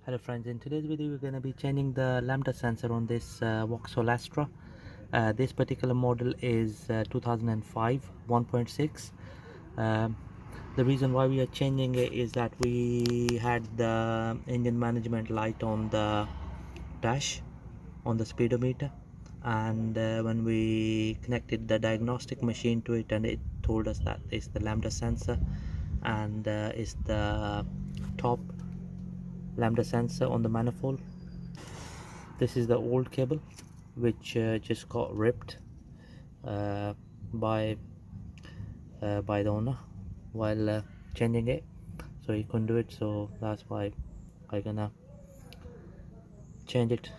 Hello friends, in today's video we're going to be changing the Lambda sensor on this Vauxhall Astra. This particular model is 2005 1.6. The reason why we are changing it is that we had the engine management light on the dash on the speedometer, and when we connected the diagnostic machine to it, and it told us that it's the Lambda sensor and it's the top Lambda sensor on the manifold. This is the old cable which just got ripped by the owner while changing it, so he couldn't do it, so that's why I'm gonna change it.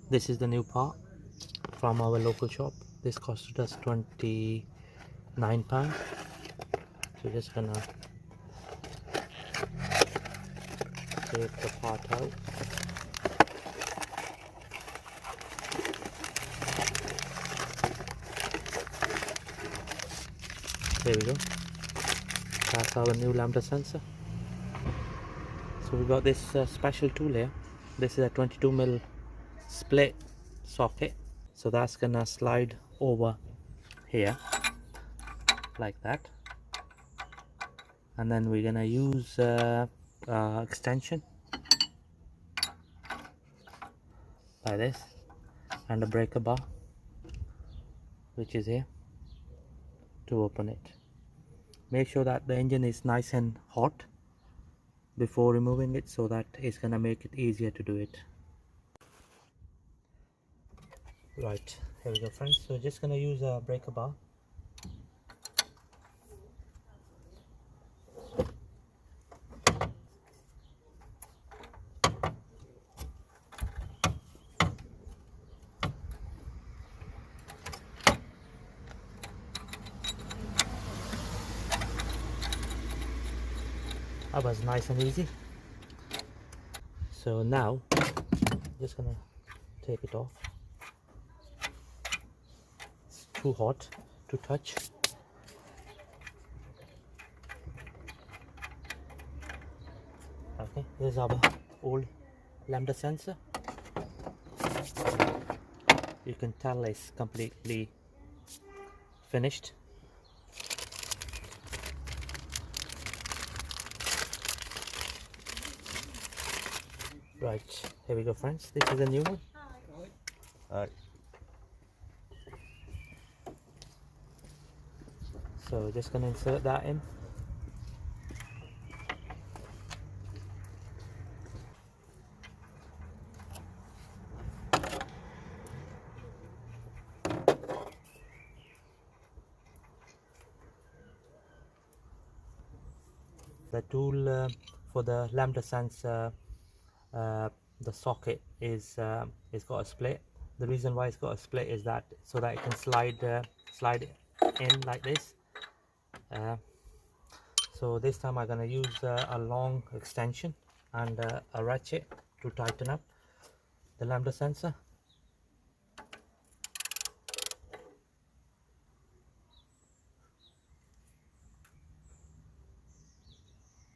This is the new part from our local shop. This costed us £29, so just gonna take the part out. There we go. That's our new Lambda sensor. So we got this special tool here. This is a 22mm split socket. So that's gonna slide over here like that. And then we're gonna use extension like this and a breaker bar which is here to open it. Make sure that the engine is nice and hot before removing it, so that it's gonna make it easier to do it. Right, here we go friends. So just gonna use a breaker bar. That was nice and easy. So now just gonna take it off. It's too hot to touch. Okay, here's our old Lambda sensor. You can tell it's completely finished. Right, here we go friends. This is a new one. So just gonna insert that in. The tool for the Lambda sensor, the socket is it's got a split. The reason why it's got a split is that so that it can slide in like this. So this time I'm gonna use a long extension and a ratchet to tighten up the Lambda sensor.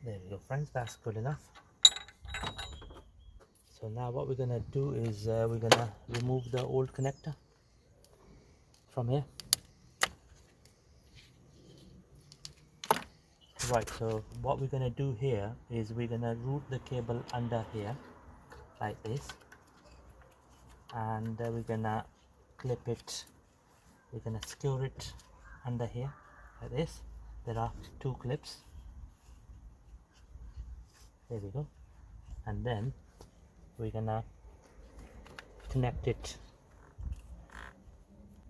There we go friends, that's good enough. So now what we're gonna do is we're gonna remove the old connector from here. Right, so what we're gonna do here is we're gonna route the cable under here like this, and we're gonna clip it, we're gonna secure it under here like this. There are two clips. There we go. And then we're gonna connect it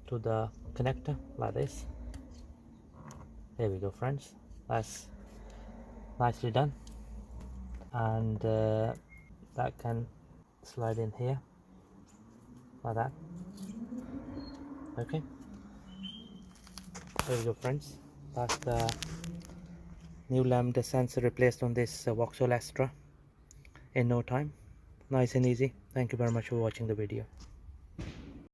to the connector like this. There we go friends, that's nicely done. And that can slide in here like that. Okay, there we go friends, that's the new Lambda sensor replaced on this Vauxhall Astra in no time. Nice and easy. Thank you very much for watching the video.